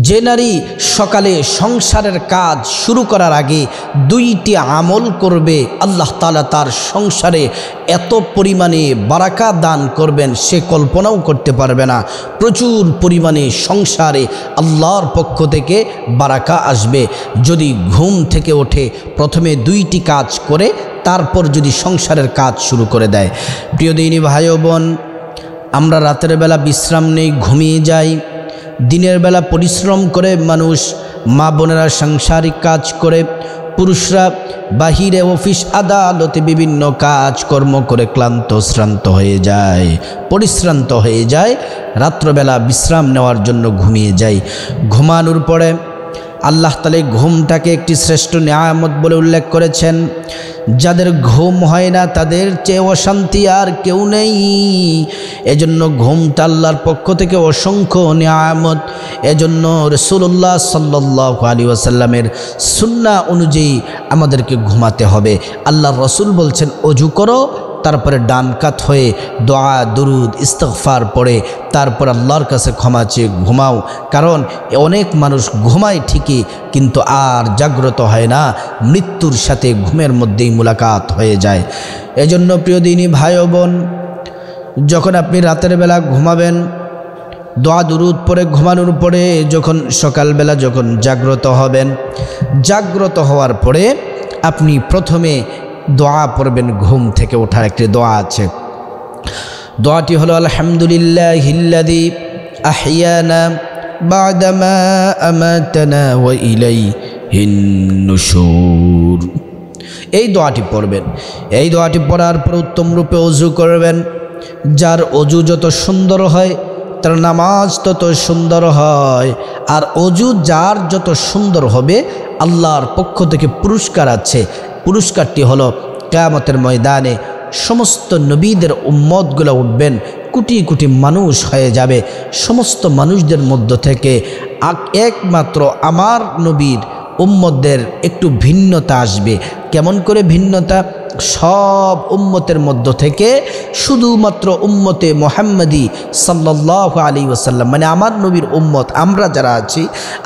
যে নারী সকালে সংসারের কাজ শুরু করার আগে 2টি আমল করবে, আল্লাহ তাআলা তার সংসারে এত পরিমাণে বারাকা দান করবেন সে কল্পনাও করতে পারবে না। প্রচুর পরিমাণে সংসারে আল্লাহর পক্ষ থেকে বারাকা আসবে। যদি ঘুম থেকে ওঠে প্রথমে 2টি কাজ করে তারপর যদি সংসারের কাজ শুরু করে দেয়। প্রিয় দিনী ভাই ও বোন, আমরা রাতের বেলা বিশ্রাম নেই, ঘুমিয়ে যাই। দিনের বেলা পরিশ্রম করে মানুষ, মা বোনেরা সাংসারিক কাজ করে, পুরুষরা বাহিরে অফিস আদালতে বিভিন্ন কাজকর্ম করে ক্লান্ত শ্রান্ত হয়ে যায়, পরিশ্রান্ত হয়ে যায়। রাত্রবেলা বিশ্রাম নেওয়ার জন্য ঘুমিয়ে যায়। ঘুমানোর পরে আল্লাহ তাআলা ঘুমটাকে একটি শ্রেষ্ঠ নিয়ামত বলে উল্লেখ করেছেন। যাদের ঘুম হয় না তাদের চেয়ে অশান্তি আর কেউ নেই। এজন্য ঘুমটা আল্লাহর পক্ষ থেকে অসংখ্য নিয়ামত। এজন্য রাসূলুল্লাহ সাল্লাল্লাহু আলাইহি ওয়াসাল্লামের সুন্নাহ অনুযায়ী আমাদেরকে ঘুমাতে হবে। আল্লাহর রাসূল বলছেন, ওযু করো, তারপরে ডান কাত হয়ে দোয়া দুরুদ ইস্তিগফার পড়ে তারপর আল্লাহর কাছে ক্ষমা চেয়ে ঘুমাও। কারণ অনেক মানুষ ঘুমায় ঠিকই কিন্তু আর জাগ্রত হয় না, মৃত্যুর সাথে ঘুমের মধ্যেই মুলাকাত হয়ে যায়। এজন্য প্রিয় দিনী ভাই ও বোন, যখন আপনি রাতের বেলা ঘুমাবেন, দোয়া দুরুদ পড়ে ঘুমানোর পরে যখন সকালবেলা যখন জাগ্রত হবেন, জাগ্রত হওয়ার পরে আপনি প্রথমে দোয়া পড়বেন। ঘুম থেকে ওঠার একটি দোয়া আছে, দোয়াটি হলো আলহামদুলিল্লাহিল্লাযী আহইয়ানা বা'দামা আমাতানা ওয়া ইলাইহিন নুশুর। এই দোয়াটি পড়বেন। এই দোয়াটি পড়ার পর উত্তম রূপে ওযু করবেন। যার ওযু যত সুন্দর হয় তার নামাজ তত সুন্দর হয়। আর ওযু যার যত সুন্দর হবে আল্লাহর পক্ষ থেকে পুরস্কার আছে। পুরস্কারটি হলো কিয়ামতের ময়দানে সমস্ত নবীদের উম্মতগুলো উঠবেন, কোটি কোটি মানুষ হয়ে যাবে। সমস্ত মানুষদের মধ্য থেকে একমাত্র আমার নবীর উম্মতদের একটু ভিন্নতা আসবে। কেমন করে ভিন্নতা? সব উম্মতের মধ্য থেকে শুধুমাত্র উম্মতে মুহাম্মদী সাল্লাল্লাহু আলাইহি ওয়াসাল্লাম, মানে আমার নবীর উম্মত আমরা যারা আছি,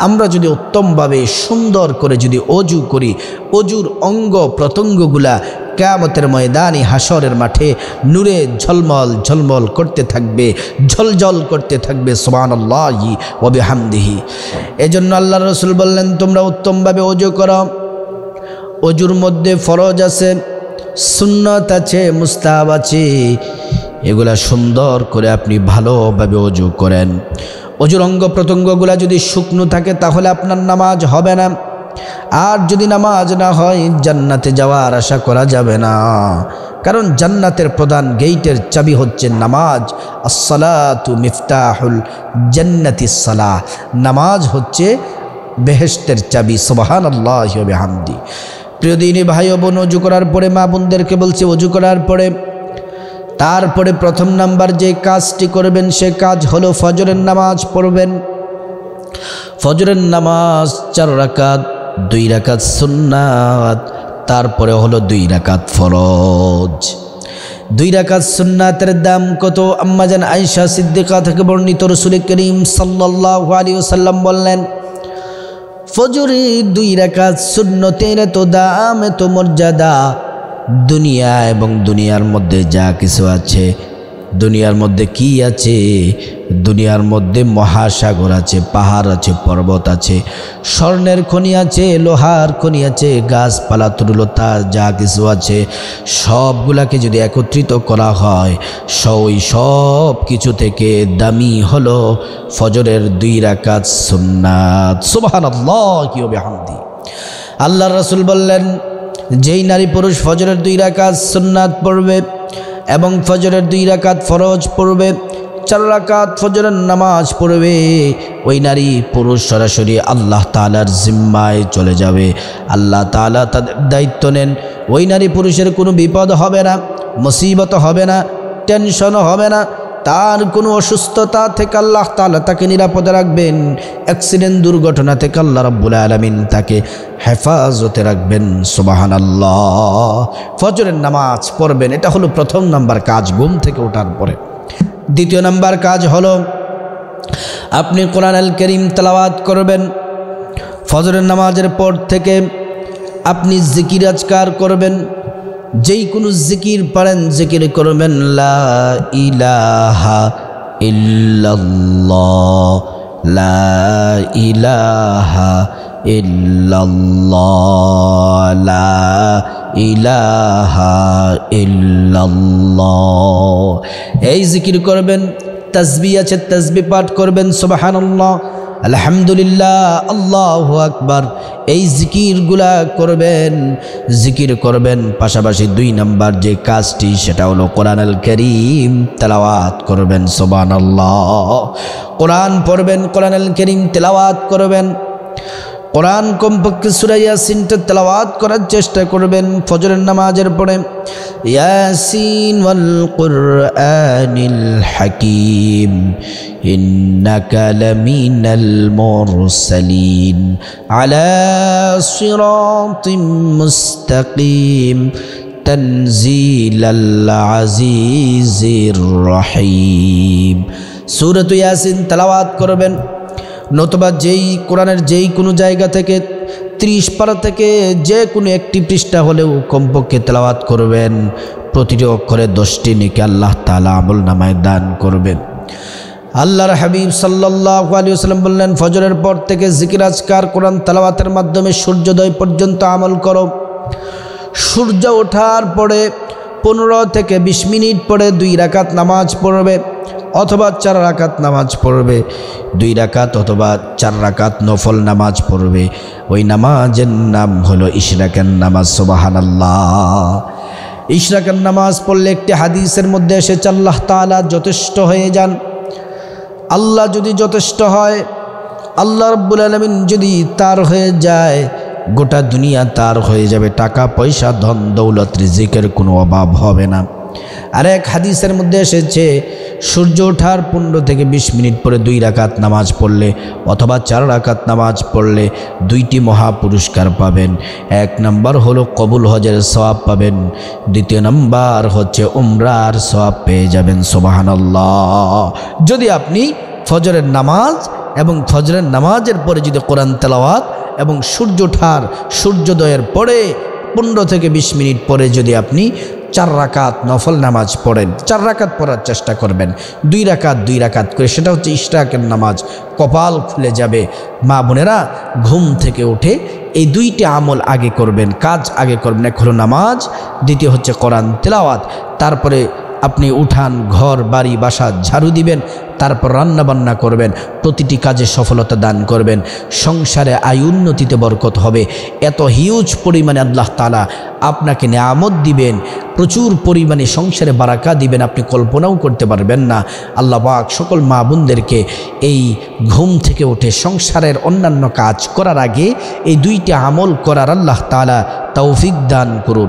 আমরা যদি উত্তমভাবে সুন্দর করে যদি ওযু করি, ওযুর অঙ্গ প্রত্যঙ্গগুলা কিয়ামতের ময়দানে হাসরের মাঠে নূরে ঝলমল ঝলমল করতে থাকবে, ঝলঝল করতে থাকবে। সুবহানাল্লাহি ওয়া বিহামদিহি। এজন্য আল্লাহর রাসূল বললেন, তোমরা উত্তমভাবে ওযু করো। ওযুর মধ্যে ফরজ আছে, সুন্নত আছে, মুস্তাহাব আছে। এগুলা সুন্দর করে আপনি ভালোভাবে ওযু করেন। ওযুর অঙ্গ প্রত্যঙ্গগুলা যদি শুকনো থাকে তাহলে আপনার নামাজ হবে না। আর যদি নামাজ না হয় জান্নাতে যাওয়ার আশা করা যাবে না। কারণ জান্নাতের প্রধান গেটের চাবি হচ্ছে নামাজ। আসসালাতু মিফতাহুল জান্নাতিস সালাহ। নামাজ হচ্ছে বেহেশতের চাবি। সুবহানাল্লাহি ওয়া বিহামদি। প্রিয় দিনী ভাই ও বোন, ওযু করার পরে মা বোনদেরকে বলছি, ওযু করার পরে তারপরে প্রথম নাম্বার যে কাজটি করবেন সে কাজ হলো ফজরের নামাজ পড়বেন। ফজরের নামাজ 4 রাকাত, 2 রাকাত সুন্নাত, তারপরে হলো 2 রাকাত ফরজ। 2 রাকাত সুন্নাতের দাম কত? আম্মাজান আয়েশা সিদ্দিকা থেকে বর্ণিত, রাসূল করিম সাল্লাল্লাহু আলাইহি ওয়াসাল্লাম বললেন, ফজরে 2 রাকাত সুন্নতের এত দাম, এত মর্যাদা, দুনিয়া এবং দুনিয়ার মধ্যে যা কিছু আছে। দুনিয়ার মধ্যে কি আছে? দুনিয়ার মধ্যে মহাসাগর আছে, পাহাড় আছে, পর্বত আছে, স্বর্ণের খনি আছে, লোহার খনি আছে, গাছপালা তরুলতা যা কিছু আছে সবগুলাকে যদি একত্রিত করা হয়, সব কিছু থেকে দামি হলো ফজরের 2 রাকাত সুন্নাত। সুবহানাল্লাহি ওয়া বিহামদি। আল্লাহর রাসূল বললেন, যেই নারী পুরুষ ফজরের 2 রাকাত সুন্নাত পড়বে এবং ফজরের 2 রাকাত ফরজ পড়বে, 4 রাকাত ফজরের নামাজ পড়বে, ওই নারী পুরুষ সরাসরি আল্লাহ তাআলার জিম্মায় চলে যাবে। আল্লাহ তাআলা তাদের দায়িত্ব নেন। ওই নারী পুরুষের কোনো বিপদ হবে না, মুসিবত হবে না, টেনশন হবে না। তার কোনো অসুস্থতা থেকে আল্লাহ তাআলা তাকে নিরাপদে রাখবেন। অ্যাক্সিডেন্ট দুর্ঘটনা থেকে আল্লাহ রাব্বুল আলামিন তাকে হেফাজতে রাখবেন। সুবহানাল্লাহ। ফজরের নামাজ পড়বেন, এটা হলো প্রথম নাম্বার কাজ ঘুম থেকে ওঠার পরে। দ্বিতীয় নাম্বার কাজ হলো আপনি কোরআন আল কারীম তেলাওয়াত করবেন। ফজরের নামাজের পর থেকে আপনি জিকির আজকার করবেন, যেই কোনো জিকির পারেন জিকির করবেন। লা ইলাহা ইল্লাল্লাহ, লা ইলাহা ইল্লাল্লাহ, লা ইলাহা ইল্লাল্লাহ। এই জিকির করবেন। তাসবিহ আছে, তাসবিহ পাঠ করবেন। সুবহানাল্লাহ, আলহামদুলিল্লাহ, আল্লাহু আকবার। এই জিকিরগুলা করবেন, জিকির করবেন। পাশাপাশি 2 নম্বর যে কাজটি সেটা হলো কোরআন আল কারীম তেলাওয়াত করবেন। সুবহানাল্লাহ, কোরআন পড়বেন, কোরআন আল কারীম তেলাওয়াত করবেন। কোরআন কমপক্ষে সূরা ইয়াসিনটা তেলাওয়াত করার চেষ্টা করবেন ফজরের নামাজের পরে। ইয়াসিন ওয়াল কুরআনিল হাকীম ইন্নাকা লামিনাল মুরসালিন আলা সিরাতিম মুস্তাকিম তানজিলাল আজিজির রহিম। সূরাত ইয়াসিন তেলাওয়াত করবেন। নতুবা যেই কোরআনের যেই কোনো জায়গা থেকে 30 পারা থেকে যে কোনো একটি পৃষ্ঠা হলেও কমপক্ষে তেলাওয়াত করবেন। প্রতিটি অক্ষরে 10টি নেকি আল্লাহ তাআলা আমল নামায় দান করবেন। আল্লাহর হাবিব সাল্লাল্লাহু আলাইহি ওয়াসাল্লাম বললেন, ফজরের পর থেকে জিকির আজকার কোরআন তেলাওয়াতের মাধ্যমে সূর্যোদয় পর্যন্ত আমল করো। সূর্য ওঠার পরে 15 থেকে 20 মিনিট পরে 2 রাকাত নামাজ পড়বে, অথবা 4 রাকাত নামাজ পড়বে। 2 রাকাত অথবা 4 রাকাত নফল নামাজ পড়বে। ওই নামাজের নাম হলো ইশরাকের নামাজ। সুবহানাল্লাহ। ইশরাকের নামাজ পড়লে একটি হাদিসের মধ্যে এসেছে আল্লাহ তাআলা যথেষ্ট হয়ে যান। আল্লাহ যদি যথেষ্ট হয়, আল্লাহ রাব্বুল আলামিন যদি তার হয়ে যায়, গোটা দুনিয়া তার হয়ে যাবে। টাকা পয়সা ধন দৌলত রিজিকের কোনো অভাব হবে না। আর এক হাদিসের মধ্যে এসেছে সূর্য ওঠার 15 থেকে 20 মিনিট পরে 2 রাকাত নামাজ পড়লে অথবা 4 রাকাত নামাজ পড়লে 2টি মহা পুরস্কার পাবেন। 1 নম্বর হলো কবুল হজের সওয়াব পাবেন, 2য় নম্বর হচ্ছে উমরার সওয়াব পেয়ে যাবেন। সুবহানাল্লাহ। যদি আপনি ফজরের নামাজ এবং ফজরের নামাজের পরে যদি কোরআন তেলাওয়াত এবং সূর্য ওঠার সূর্যোদয়ের পরে 15 থেকে 20 মিনিট পরে যদি আপনি 4 রাকাত নফল নামাজ পড়েন, 4 রাকাত পড়ার চেষ্টা করবেন, 2 রাকাত করে, সেটা হচ্ছে ইশরাকের নামাজ। কপাল খুলে যাবে। মা বোনেরা, ঘুম থেকে উঠে এই 2টি আমল আগে করবেন, কাজ আগে করবেন। এক হলো নামাজ, দ্বিতীয় হচ্ছে কোরআন তেলাওয়াত। তারপরে আপনি উঠান, ঘর বাড়ি বাসা ঝাড়ু দিবেন, তারপর রান্না বান্না করবেন, প্রতিটি কাজে সফলতা দান করবেন। সংসারে আয় উন্নতিতে বরকত হবে। এত হিউজ পরিমাণে আল্লাহ তাআলা আপনাকে নেয়ামত দিবেন, প্রচুর পরিমাণে সংসারে বারাকা দিবেন, আপনি কল্পনাও করতে পারবেন না। আল্লাহ পাক সকল মা বোনদেরকে এই ঘুম থেকে উঠে সংসারের অন্যান্য কাজ করার আগে এই 2টি আমল করার আল্লাহ তাআলা তৌফিক দান করুন।